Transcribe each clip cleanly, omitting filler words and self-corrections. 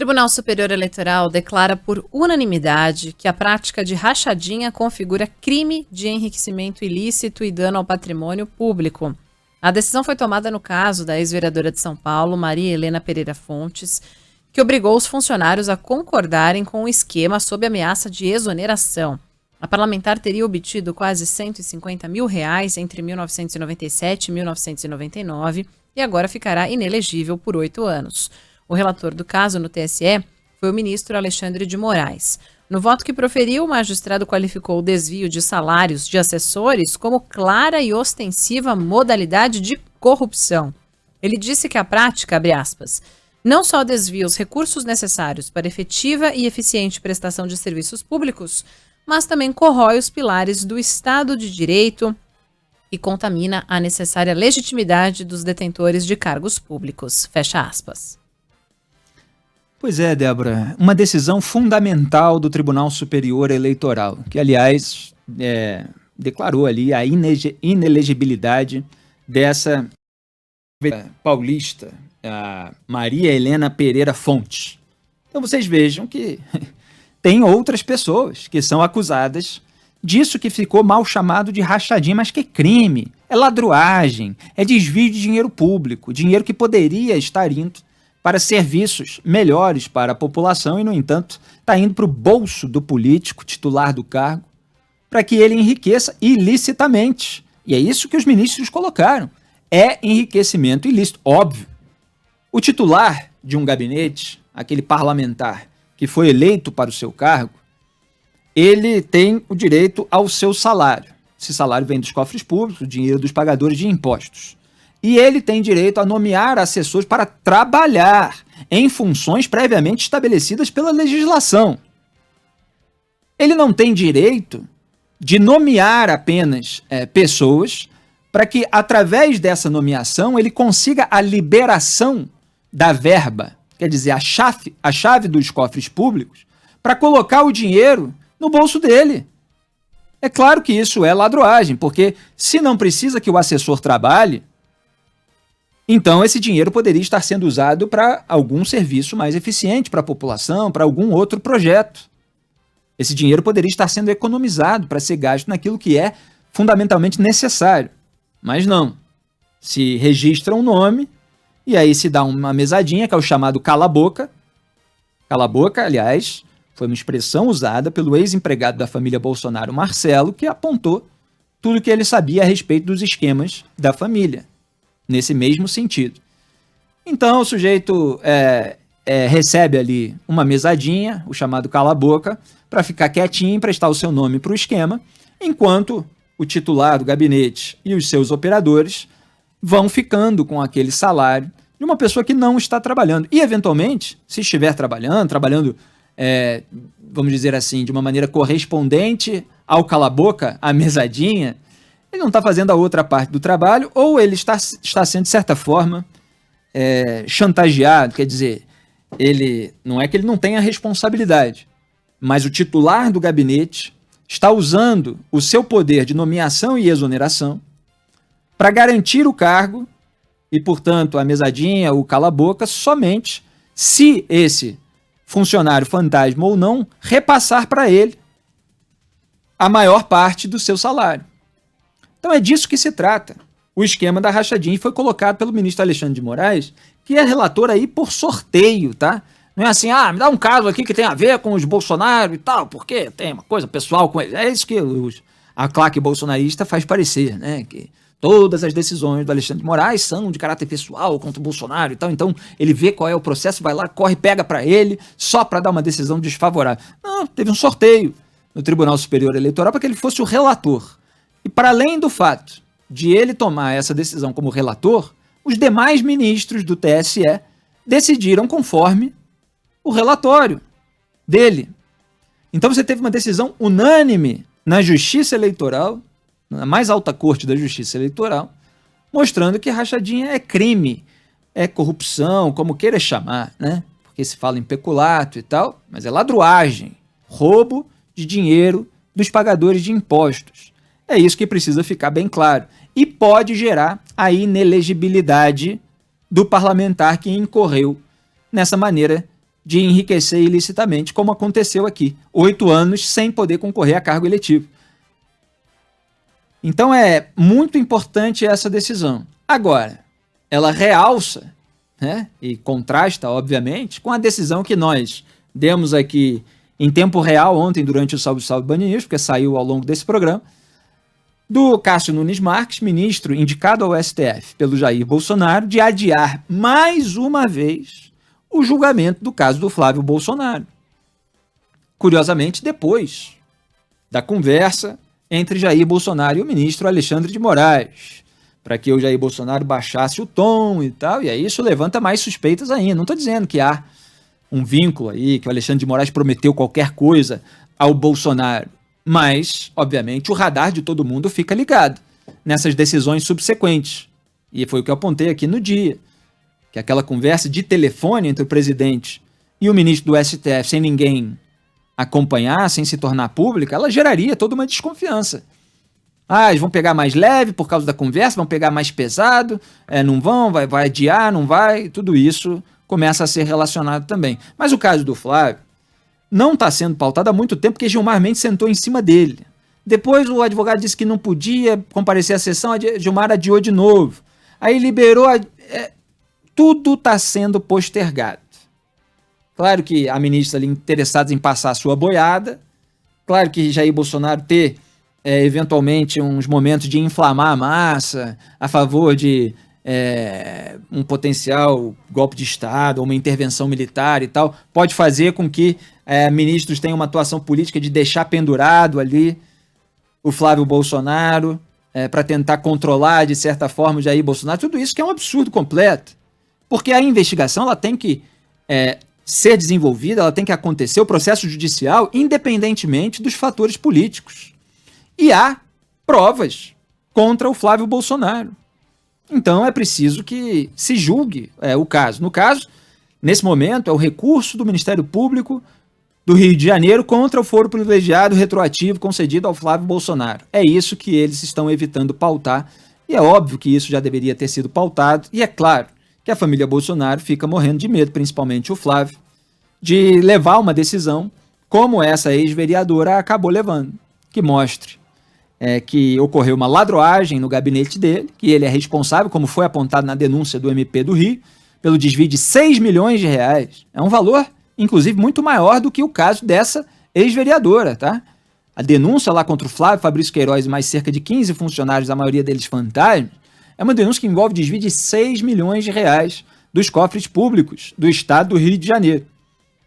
Tribunal Superior Eleitoral declara por unanimidade que a prática de rachadinha configura crime de enriquecimento ilícito e dano ao patrimônio público. A decisão foi tomada no caso da ex-vereadora de São Paulo, Maria Helena Pereira Fontes, que obrigou os funcionários a concordarem com o esquema sob ameaça de exoneração. A parlamentar teria obtido quase R$150 mil entre 1997 e 1999 e agora ficará inelegível por 8 anos. O relator do caso no TSE foi o ministro Alexandre de Moraes. No voto que proferiu, o magistrado qualificou o desvio de salários de assessores como clara e ostensiva modalidade de corrupção. Ele disse que a prática, abre aspas, não só desvia os recursos necessários para efetiva e eficiente prestação de serviços públicos, mas também corrói os pilares do Estado de Direito e contamina a necessária legitimidade dos detentores de cargos públicos. Fecha aspas. Pois é, Débora, uma decisão fundamental do Tribunal Superior Eleitoral, que, aliás, declarou ali a inelegibilidade dessa paulista, a Maria Helena Pereira Fontes. Então vocês vejam que tem outras pessoas que são acusadas disso que ficou mal chamado de rachadinha, mas que é crime, é ladruagem, é desvio de dinheiro público, dinheiro que poderia estar indo para serviços melhores para a população e, no entanto, está indo para o bolso do político titular do cargo para que ele enriqueça ilicitamente. E é isso que os ministros colocaram. É enriquecimento ilícito, óbvio. O titular de um gabinete, aquele parlamentar que foi eleito para o seu cargo, ele tem o direito ao seu salário. Esse salário vem dos cofres públicos, o dinheiro dos pagadores de impostos. E ele tem direito a nomear assessores para trabalhar em funções previamente estabelecidas pela legislação. Ele não tem direito de nomear apenas pessoas para que, através dessa nomeação, ele consiga a liberação da verba, quer dizer, a chave dos cofres públicos, para colocar o dinheiro no bolso dele. É claro que isso é ladruagem, porque se não precisa que o assessor trabalhe, então esse dinheiro poderia estar sendo usado para algum serviço mais eficiente para a população, para algum outro projeto. Esse dinheiro poderia estar sendo economizado para ser gasto naquilo que é fundamentalmente necessário. Mas não. Se registra um nome e aí se dá uma mesadinha, que é o chamado cala-boca. Cala-boca, aliás, foi uma expressão usada pelo ex-empregado da família Bolsonaro, Marcelo, que apontou tudo o que ele sabia a respeito dos esquemas da família, nesse mesmo sentido. Então o sujeito recebe ali uma mesadinha, o chamado cala-boca, para ficar quietinho e emprestar o seu nome para o esquema, enquanto o titular do gabinete e os seus operadores vão ficando com aquele salário de uma pessoa que não está trabalhando. E, eventualmente, se estiver trabalhando, vamos dizer assim, de uma maneira correspondente ao cala-boca, à mesadinha, ele não está fazendo a outra parte do trabalho, ou ele está sendo, de certa forma, chantageado, quer dizer, não é que ele não tenha responsabilidade, mas o titular do gabinete está usando o seu poder de nomeação e exoneração para garantir o cargo e, portanto, a mesadinha, o cala-boca, somente se esse funcionário fantasma ou não repassar para ele a maior parte do seu salário. Então é disso que se trata. O esquema da rachadinha foi colocado pelo ministro Alexandre de Moraes, que é relator aí por sorteio, tá? Não é assim, me dá um caso aqui que tem a ver com os Bolsonaro e tal, porque tem uma coisa pessoal com eles. É isso que a claque bolsonarista faz parecer, né? Que todas as decisões do Alexandre de Moraes são de caráter pessoal contra o Bolsonaro e tal. Então ele vê qual é o processo, vai lá, corre, pega para ele, só para dar uma decisão desfavorável. Não, teve um sorteio no Tribunal Superior Eleitoral para que ele fosse o relator. E para além do fato de ele tomar essa decisão como relator, os demais ministros do TSE decidiram conforme o relatório dele. Então você teve uma decisão unânime na Justiça Eleitoral, na mais alta corte da Justiça Eleitoral, mostrando que rachadinha é crime, é corrupção, como queira chamar, né? Porque se fala em peculato e tal, mas é ladruagem, roubo de dinheiro dos pagadores de impostos. É isso que precisa ficar bem claro. E pode gerar a inelegibilidade do parlamentar que incorreu nessa maneira de enriquecer ilicitamente, como aconteceu aqui. 8 anos sem poder concorrer a cargo eletivo. Então é muito importante essa decisão. Agora, ela realça, né, e contrasta, obviamente, com a decisão que nós demos aqui em tempo real ontem, durante o Salve Salve Band News, porque saiu ao longo desse programa, do Cássio Nunes Marques, ministro indicado ao STF pelo Jair Bolsonaro, de adiar mais uma vez o julgamento do caso do Flávio Bolsonaro. Curiosamente, depois da conversa entre Jair Bolsonaro e o ministro Alexandre de Moraes, para que o Jair Bolsonaro baixasse o tom e tal, e aí isso levanta mais suspeitas ainda. Não estou dizendo que há um vínculo aí, que o Alexandre de Moraes prometeu qualquer coisa ao Bolsonaro, mas, obviamente, o radar de todo mundo fica ligado nessas decisões subsequentes. E foi o que eu apontei aqui no dia, que aquela conversa de telefone entre o presidente e o ministro do STF, sem ninguém acompanhar, sem se tornar pública, ela geraria toda uma desconfiança. Ah, eles vão pegar mais leve por causa da conversa, vão pegar mais pesado, não vão, vai adiar, não vai, tudo isso começa a ser relacionado também. Mas o caso do Flávio não está sendo pautado há muito tempo, porque Gilmar Mendes sentou em cima dele. Depois o advogado disse que não podia comparecer à sessão, a Gilmar adiou de novo. Aí liberou, tudo está sendo postergado. Claro que a ministra ali interessada em passar a sua boiada, claro que Jair Bolsonaro ter eventualmente uns momentos de inflamar a massa a favor de um potencial golpe de Estado ou uma intervenção militar e tal, pode fazer com que ministros tenham uma atuação política de deixar pendurado ali o Flávio Bolsonaro para tentar controlar de certa forma o Jair Bolsonaro. Tudo isso que é um absurdo completo, porque a investigação ela tem que ser desenvolvida, ela tem que acontecer, o processo judicial, independentemente dos fatores políticos. E há provas contra o Flávio Bolsonaro. Então é preciso que se julgue o caso. No caso, nesse momento, é o recurso do Ministério Público do Rio de Janeiro contra o foro privilegiado retroativo concedido ao Flávio Bolsonaro. É isso que eles estão evitando pautar, e é óbvio que isso já deveria ter sido pautado, e é claro que a família Bolsonaro fica morrendo de medo, principalmente o Flávio, de levar uma decisão como essa ex-vereadora acabou levando, que mostre que ocorreu uma ladroagem no gabinete dele, que ele é responsável, como foi apontado na denúncia do MP do Rio, pelo desvio de 6 milhões de reais. É um valor, inclusive, muito maior do que o caso dessa ex-vereadora, tá? A denúncia lá contra o Flávio, Fabrício Queiroz e mais cerca de 15 funcionários, a maioria deles fantasmas, é uma denúncia que envolve desvio de 6 milhões de reais dos cofres públicos do estado do Rio de Janeiro.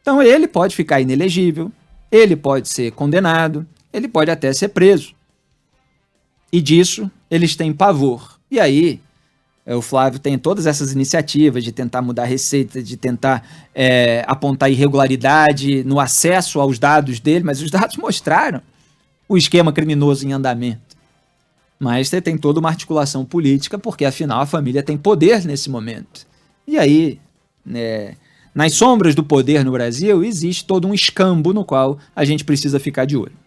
Então ele pode ficar inelegível, ele pode ser condenado, ele pode até ser preso. E disso eles têm pavor. E aí o Flávio tem todas essas iniciativas de tentar mudar a receita, de tentar apontar irregularidade no acesso aos dados dele, mas os dados mostraram o esquema criminoso em andamento. Mas você tem toda uma articulação política, porque afinal a família tem poder nesse momento. E aí, nas sombras do poder no Brasil, existe todo um escambo no qual a gente precisa ficar de olho.